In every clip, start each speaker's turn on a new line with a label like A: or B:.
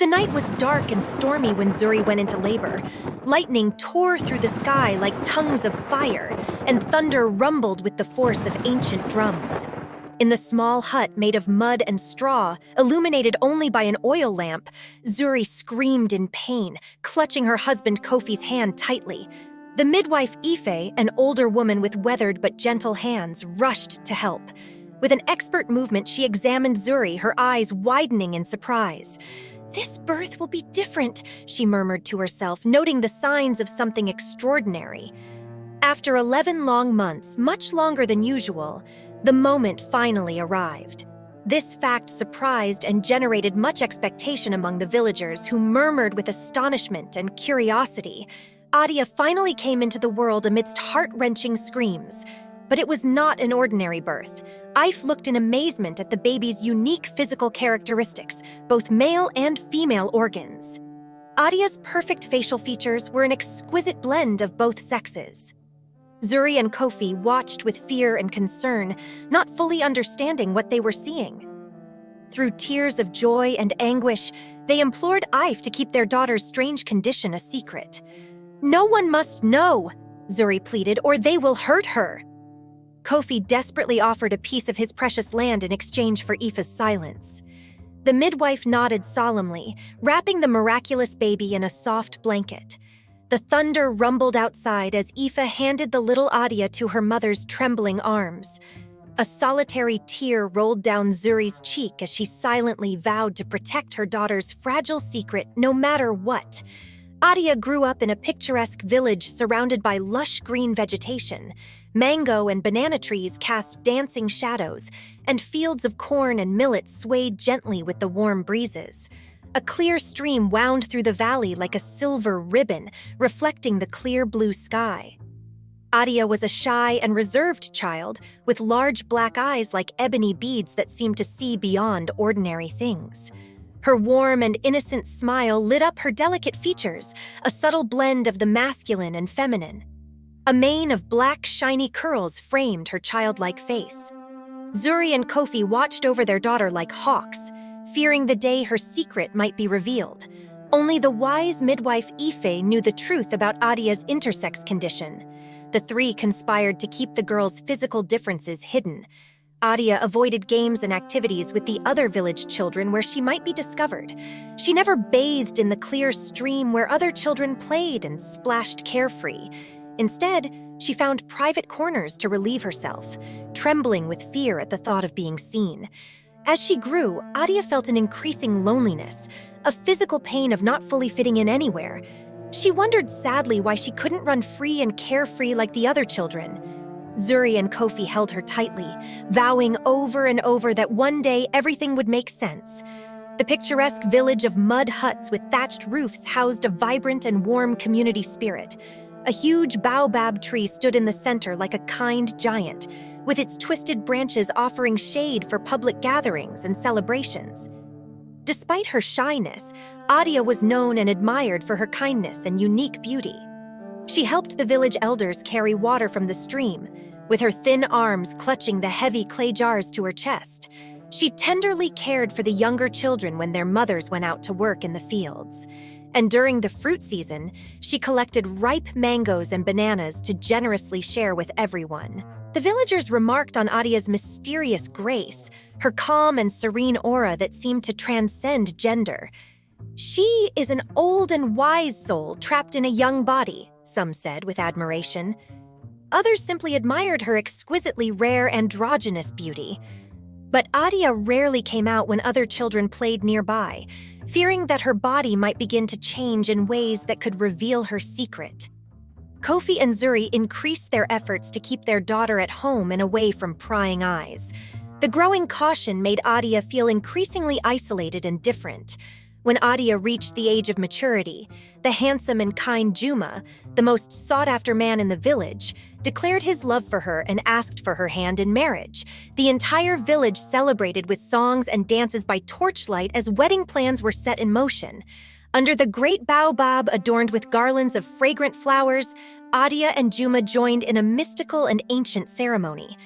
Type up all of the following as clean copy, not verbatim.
A: The night was dark and stormy when Zuri went into labor. Lightning tore through the sky like tongues of fire, and thunder rumbled with the force of ancient drums. In the small hut made of mud and straw, illuminated only by an oil lamp, Zuri screamed in pain, clutching her husband Kofi's hand tightly. The midwife Ife, an older woman with weathered but gentle hands, rushed to help. With an expert movement, she examined Zuri, her eyes widening in surprise. "This birth will be different," she murmured to herself, noting the signs of something extraordinary. After 11 long months, much longer than usual, the moment finally arrived. This fact surprised and generated much expectation among the villagers, who murmured with astonishment and curiosity. Adia finally came into the world amidst heart-wrenching screams. But it was not an ordinary birth. Ife looked in amazement at the baby's unique physical characteristics, both male and female organs. Adia's perfect facial features were an exquisite blend of both sexes. Zuri and Kofi watched with fear and concern, not fully understanding what they were seeing. Through tears of joy and anguish, they implored Ife to keep their daughter's strange condition a secret. "No one must know," Zuri pleaded, "or they will hurt her." Kofi desperately offered a piece of his precious land in exchange for Ife's silence. The midwife nodded solemnly, wrapping the miraculous baby in a soft blanket. The thunder rumbled outside as Ife handed the little Adia to her mother's trembling arms. A solitary tear rolled down Zuri's cheek as she silently vowed to protect her daughter's fragile secret no matter what. Adia grew up in a picturesque village surrounded by lush green vegetation. Mango and banana trees cast dancing shadows, and fields of corn and millet swayed gently with the warm breezes. A clear stream wound through the valley like a silver ribbon, reflecting the clear blue sky. Adia was a shy and reserved child, with large black eyes like ebony beads that seemed to see beyond ordinary things. Her warm and innocent smile lit up her delicate features, a subtle blend of the masculine and feminine. A mane of black, shiny curls framed her childlike face. Zuri and Kofi watched over their daughter like hawks, fearing the day her secret might be revealed. Only the wise midwife Ife knew the truth about Adia's intersex condition. The three conspired to keep the girl's physical differences hidden. Adia avoided games and activities with the other village children where she might be discovered. She never bathed in the clear stream where other children played and splashed carefree. Instead, she found private corners to relieve herself, trembling with fear at the thought of being seen. As she grew, Adia felt an increasing loneliness, a physical pain of not fully fitting in anywhere. She wondered sadly why she couldn't run free and carefree like the other children. Zuri and Kofi held her tightly, vowing over and over that one day everything would make sense. The picturesque village of mud huts with thatched roofs housed a vibrant and warm community spirit. A huge baobab tree stood in the center like a kind giant, with its twisted branches offering shade for public gatherings and celebrations. Despite her shyness, Adia was known and admired for her kindness and unique beauty. She helped the village elders carry water from the stream, with her thin arms clutching the heavy clay jars to her chest. She tenderly cared for the younger children when their mothers went out to work in the fields. And during the fruit season, she collected ripe mangoes and bananas to generously share with everyone. The villagers remarked on Adia's mysterious grace, her calm and serene aura that seemed to transcend gender. "She is an old and wise soul trapped in a young body," some said with admiration. Others simply admired her exquisitely rare androgynous beauty. But Adia rarely came out when other children played nearby, fearing that her body might begin to change in ways that could reveal her secret. Kofi and Zuri increased their efforts to keep their daughter at home and away from prying eyes. The growing caution made Adia feel increasingly isolated and different. When Adia reached the age of maturity, the handsome and kind Juma, the most sought-after man in the village, declared his love for her and asked for her hand in marriage. The entire village celebrated with songs and dances by torchlight as wedding plans were set in motion. Under the great baobab adorned with garlands of fragrant flowers, Adia and Juma joined in a mystical and ancient ceremony.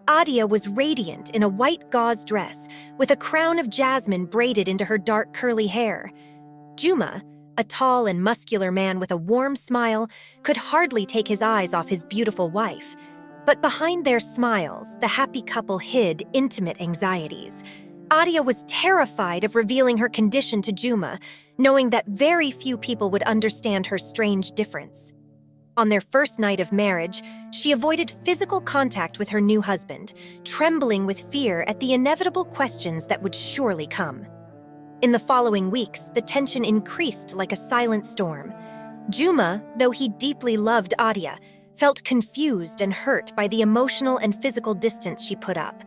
A: Adia was radiant in a white gauze dress, with a crown of jasmine braided into her dark curly hair. Juma, a tall and muscular man with a warm smile, could hardly take his eyes off his beautiful wife. But behind their smiles, the happy couple hid intimate anxieties. Adia was terrified of revealing her condition to Juma, knowing that very few people would understand her strange difference. On their first night of marriage, she avoided physical contact with her new husband, trembling with fear at the inevitable questions that would surely come. In the following weeks, the tension increased like a silent storm. Juma, though he deeply loved Adia, felt confused and hurt by the emotional and physical distance she put up.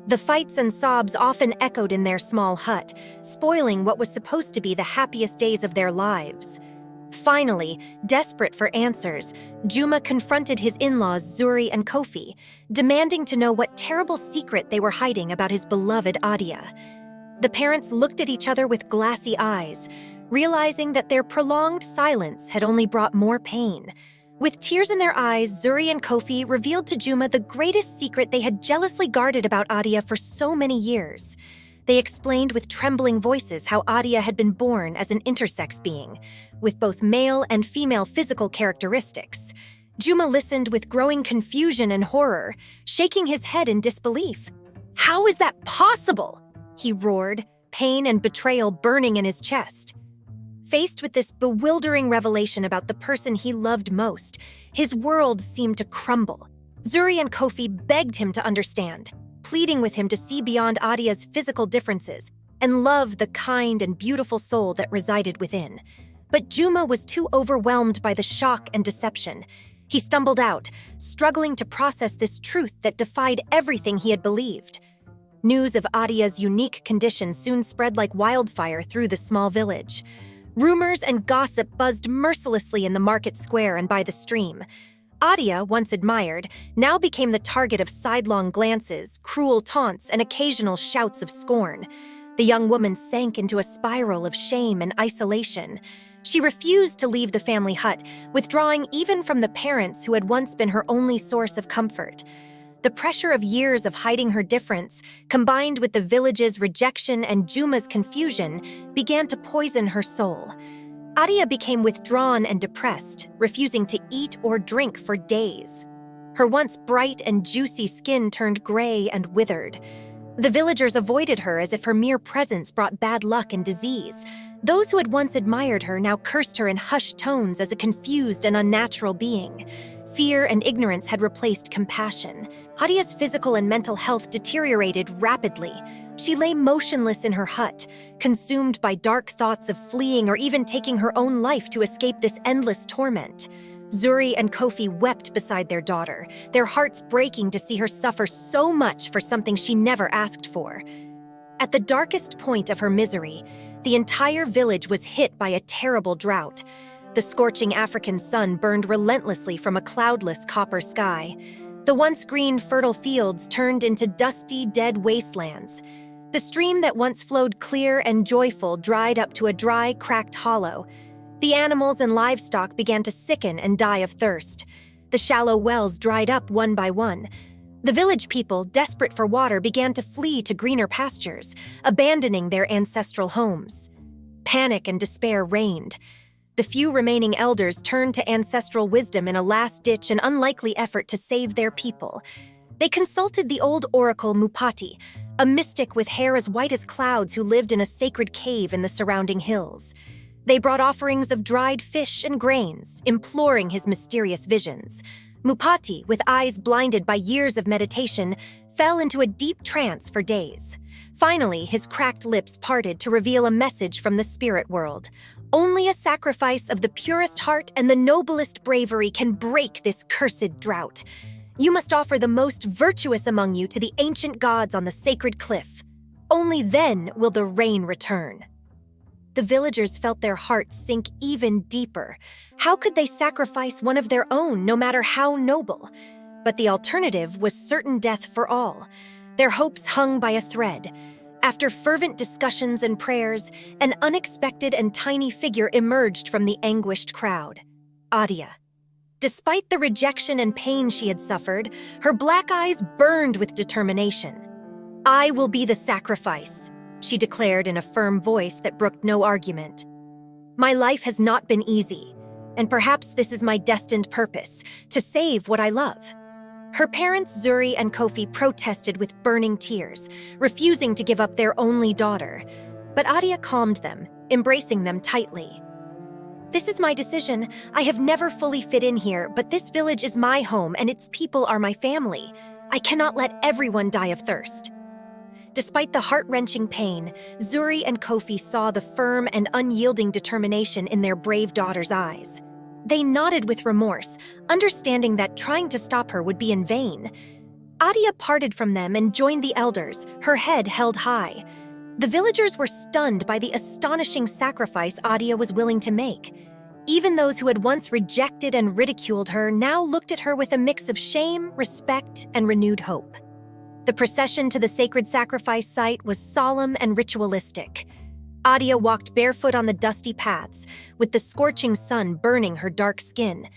A: The fights and sobs often echoed in their small hut, spoiling what was supposed to be the happiest days of their lives. Finally, desperate for answers, Juma confronted his in-laws Zuri and Kofi, demanding to know what terrible secret they were hiding about his beloved Adia. The parents looked at each other with glassy eyes, realizing that their prolonged silence had only brought more pain. With tears in their eyes, Zuri and Kofi revealed to Juma the greatest secret they had jealously guarded about Adia for so many years. They explained with trembling voices how Adia had been born as an intersex being, with both male and female physical characteristics. Juma listened with growing confusion and horror, shaking his head in disbelief. "How is that possible?" he roared, pain and betrayal burning in his chest. Faced with this bewildering revelation about the person he loved most, his world seemed to crumble. Zuri and Kofi begged him to understand, pleading with him to see beyond Adia's physical differences and love the kind and beautiful soul that resided within. But Juma was too overwhelmed by the shock and deception. He stumbled out, struggling to process this truth that defied everything he had believed. News of Adia's unique condition soon spread like wildfire through the small village. Rumors and gossip buzzed mercilessly in the market square and by the stream. Adia, once admired, now became the target of sidelong glances, cruel taunts, and occasional shouts of scorn. The young woman sank into a spiral of shame and isolation. She refused to leave the family hut, withdrawing even from the parents who had once been her only source of comfort. The pressure of years of hiding her difference, combined with the village's rejection and Juma's confusion, began to poison her soul. Adia became withdrawn and depressed, refusing to eat or drink for days. Her once bright and juicy skin turned gray and withered. The villagers avoided her as if her mere presence brought bad luck and disease. Those who had once admired her now cursed her in hushed tones as a confused and unnatural being. Fear and ignorance had replaced compassion. Adia's physical and mental health deteriorated rapidly. She lay motionless in her hut, consumed by dark thoughts of fleeing or even taking her own life to escape this endless torment. Zuri and Kofi wept beside their daughter, their hearts breaking to see her suffer so much for something she never asked for. At the darkest point of her misery, the entire village was hit by a terrible drought. The scorching African sun burned relentlessly from a cloudless copper sky. The once green, fertile fields turned into dusty, dead wastelands. The stream that once flowed clear and joyful dried up to a dry, cracked hollow. The animals and livestock began to sicken and die of thirst. The shallow wells dried up one by one. The village people, desperate for water, began to flee to greener pastures, abandoning their ancestral homes. Panic and despair reigned. The few remaining elders turned to ancestral wisdom in a last-ditch and unlikely effort to save their people. They consulted the old oracle Mupati, a mystic with hair as white as clouds who lived in a sacred cave in the surrounding hills. They brought offerings of dried fish and grains, imploring his mysterious visions. Mupati, with eyes blinded by years of meditation, fell into a deep trance for days. Finally, his cracked lips parted to reveal a message from the spirit world. Only a sacrifice of the purest heart and the noblest bravery can break this cursed drought. You must offer the most virtuous among you to the ancient gods on the sacred cliff. Only then will the rain return. The villagers felt their hearts sink even deeper. How could they sacrifice one of their own, no matter how noble? But the alternative was certain death for all. Their hopes hung by a thread. After fervent discussions and prayers, an unexpected and tiny figure emerged from the anguished crowd. Adia. Despite the rejection and pain she had suffered, her black eyes burned with determination. "I will be the sacrifice," she declared in a firm voice that brooked no argument. My life has not been easy, and perhaps this is my destined purpose, to save what I love." Her parents, Zuri and Kofi, protested with burning tears, refusing to give up their only daughter. But Adia calmed them, embracing them tightly. "This is my decision. I have never fully fit in here, but this village is my home and its people are my family. I cannot let everyone die of thirst." Despite the heart-wrenching pain, Zuri and Kofi saw the firm and unyielding determination in their brave daughter's eyes. They nodded with remorse, understanding that trying to stop her would be in vain. Adia parted from them and joined the elders, her head held high. The villagers were stunned by the astonishing sacrifice Adia was willing to make. Even those who had once rejected and ridiculed her now looked at her with a mix of shame, respect, and renewed hope. The procession to the sacred sacrifice site was solemn and ritualistic. Adia walked barefoot on the dusty paths, with the scorching sun burning her dark skin.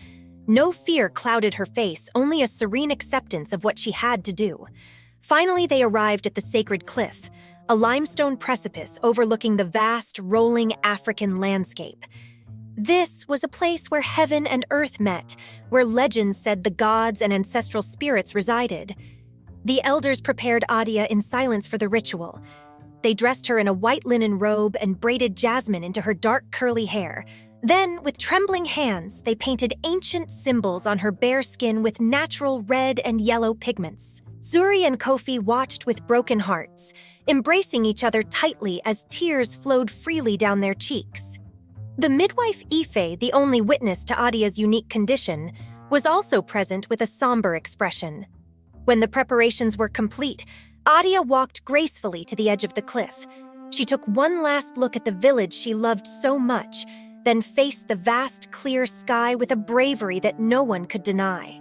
A: No fear clouded her face, only a serene acceptance of what she had to do. Finally, they arrived at the sacred cliff, a limestone precipice overlooking the vast, rolling African landscape. This was a place where heaven and earth met, where legends said the gods and ancestral spirits resided. The elders prepared Adia in silence for the ritual. They dressed her in a white linen robe and braided jasmine into her dark curly hair. Then, with trembling hands, they painted ancient symbols on her bare skin with natural red and yellow pigments. Zuri and Kofi watched with broken hearts, embracing each other tightly as tears flowed freely down their cheeks. The midwife Ife, the only witness to Adia's unique condition, was also present with a somber expression. When the preparations were complete, Adia walked gracefully to the edge of the cliff. She took one last look at the village she loved so much, then faced the vast, clear sky with a bravery that no one could deny.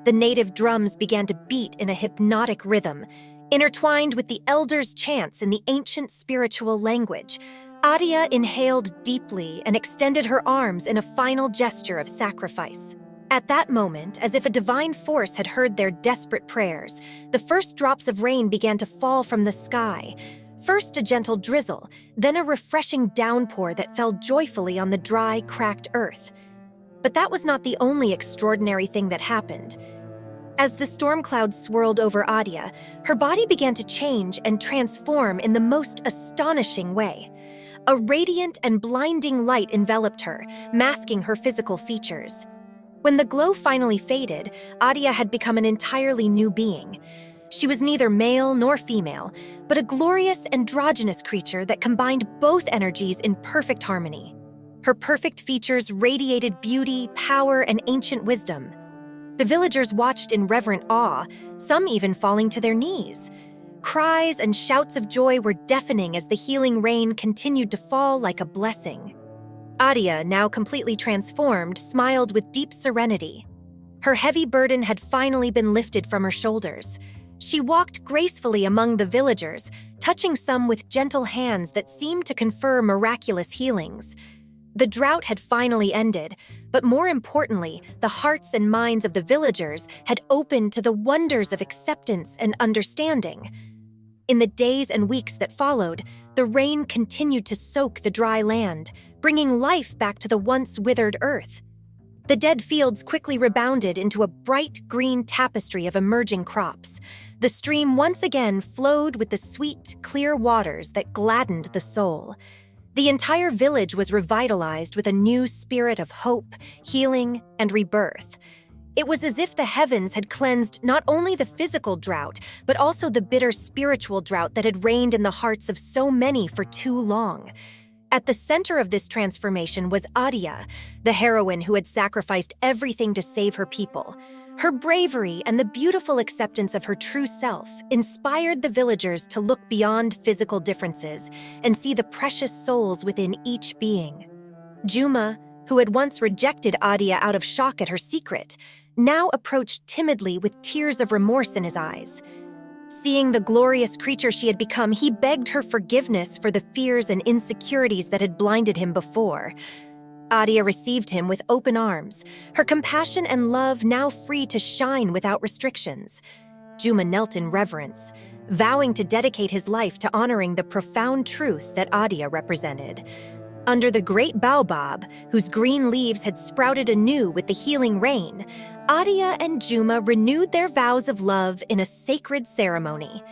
A: The native drums began to beat in a hypnotic rhythm, intertwined with the elders' chants in the ancient spiritual language. Adia inhaled deeply and extended her arms in a final gesture of sacrifice. At that moment, as if a divine force had heard their desperate prayers, the first drops of rain began to fall from the sky. First a gentle drizzle, then a refreshing downpour that fell joyfully on the dry, cracked earth. But that was not the only extraordinary thing that happened. As the storm clouds swirled over Adia, her body began to change and transform in the most astonishing way. A radiant and blinding light enveloped her, masking her physical features. When the glow finally faded, Adia had become an entirely new being. She was neither male nor female, but a glorious androgynous creature that combined both energies in perfect harmony. Her perfect features radiated beauty, power, and ancient wisdom. The villagers watched in reverent awe, some even falling to their knees. Cries and shouts of joy were deafening as the healing rain continued to fall like a blessing. Adia, now completely transformed, smiled with deep serenity. Her heavy burden had finally been lifted from her shoulders. She walked gracefully among the villagers, touching some with gentle hands that seemed to confer miraculous healings. The drought had finally ended, but more importantly, the hearts and minds of the villagers had opened to the wonders of acceptance and understanding. In the days and weeks that followed, the rain continued to soak the dry land, bringing life back to the once withered earth. The dead fields quickly rebounded into a bright green tapestry of emerging crops. The stream once again flowed with the sweet, clear waters that gladdened the soul. The entire village was revitalized with a new spirit of hope, healing, and rebirth. It was as if the heavens had cleansed not only the physical drought, but also the bitter spiritual drought that had reigned in the hearts of so many for too long. At the center of this transformation was Adia, the heroine who had sacrificed everything to save her people. Her bravery and the beautiful acceptance of her true self inspired the villagers to look beyond physical differences and see the precious souls within each being. Juma, who had once rejected Adia out of shock at her secret, now approached timidly with tears of remorse in his eyes. Seeing the glorious creature she had become, he begged her forgiveness for the fears and insecurities that had blinded him before. Adia received him with open arms, her compassion and love now free to shine without restrictions. Juma knelt in reverence, vowing to dedicate his life to honoring the profound truth that Adia represented. Under the great baobab, whose green leaves had sprouted anew with the healing rain, Adia and Juma renewed their vows of love in a sacred ceremony.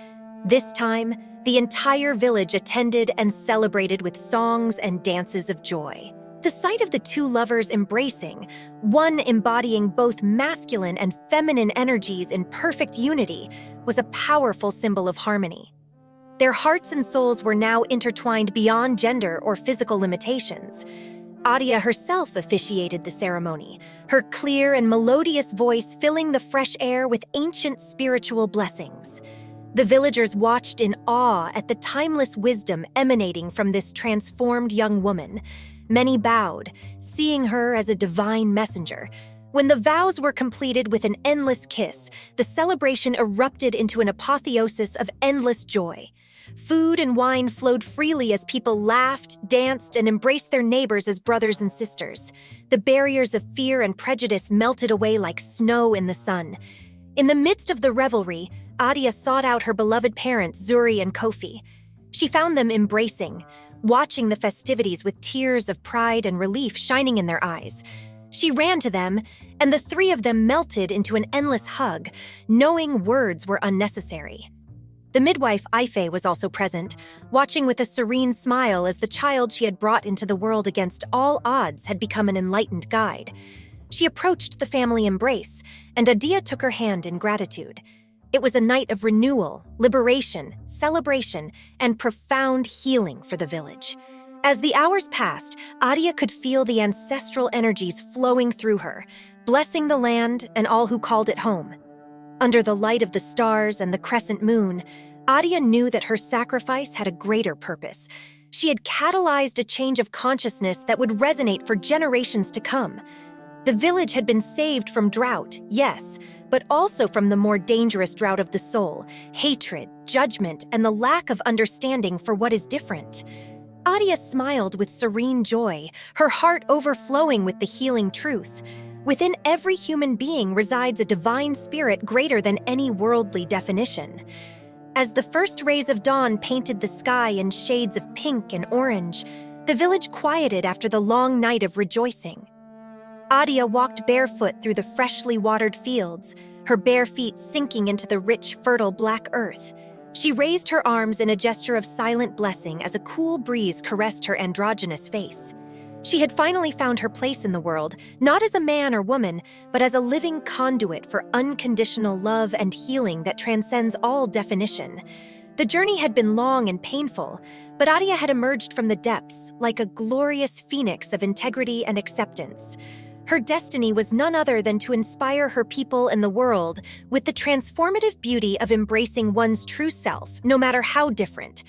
A: This time, the entire village attended and celebrated with songs and dances of joy. The sight of the two lovers embracing, one embodying both masculine and feminine energies in perfect unity, was a powerful symbol of harmony. Their hearts and souls were now intertwined beyond gender or physical limitations. Adia herself officiated the ceremony, her clear and melodious voice filling the fresh air with ancient spiritual blessings. The villagers watched in awe at the timeless wisdom emanating from this transformed young woman. Many bowed, seeing her as a divine messenger. When the vows were completed with an endless kiss, the celebration erupted into an apotheosis of endless joy. Food and wine flowed freely as people laughed, danced, and embraced their neighbors as brothers and sisters. The barriers of fear and prejudice melted away like snow in the sun. In the midst of the revelry, Adia sought out her beloved parents, Zuri and Kofi. She found them embracing, watching the festivities with tears of pride and relief shining in their eyes. She ran to them, and the three of them melted into an endless hug, knowing words were unnecessary. The midwife, Ife, was also present, watching with a serene smile as the child she had brought into the world against all odds had become an enlightened guide. She approached the family embrace, and Adia took her hand in gratitude. It was a night of renewal, liberation, celebration, and profound healing for the village. As the hours passed, Adia could feel the ancestral energies flowing through her, blessing the land and all who called it home. Under the light of the stars and the crescent moon, Adia knew that her sacrifice had a greater purpose. She had catalyzed a change of consciousness that would resonate for generations to come. The village had been saved from drought, yes, but also from the more dangerous drought of the soul, hatred, judgment, and the lack of understanding for what is different. Adia smiled with serene joy, her heart overflowing with the healing truth. Within every human being resides a divine spirit greater than any worldly definition. As the first rays of dawn painted the sky in shades of pink and orange, the village quieted after the long night of rejoicing. Adia walked barefoot through the freshly watered fields, her bare feet sinking into the rich, fertile black earth. She raised her arms in a gesture of silent blessing as a cool breeze caressed her androgynous face. She had finally found her place in the world, not as a man or woman, but as a living conduit for unconditional love and healing that transcends all definition. The journey had been long and painful, but Adia had emerged from the depths like a glorious phoenix of integrity and acceptance. Her destiny was none other than to inspire her people and the world with the transformative beauty of embracing one's true self, no matter how different.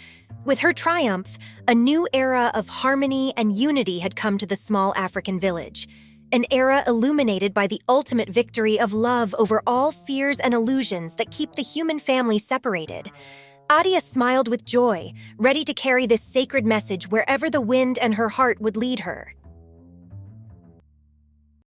A: With her triumph, a new era of harmony and unity had come to the small African village, an era illuminated by the ultimate victory of love over all fears and illusions that keep the human family separated. Adia smiled with joy, ready to carry this sacred message wherever the wind and her heart would lead her.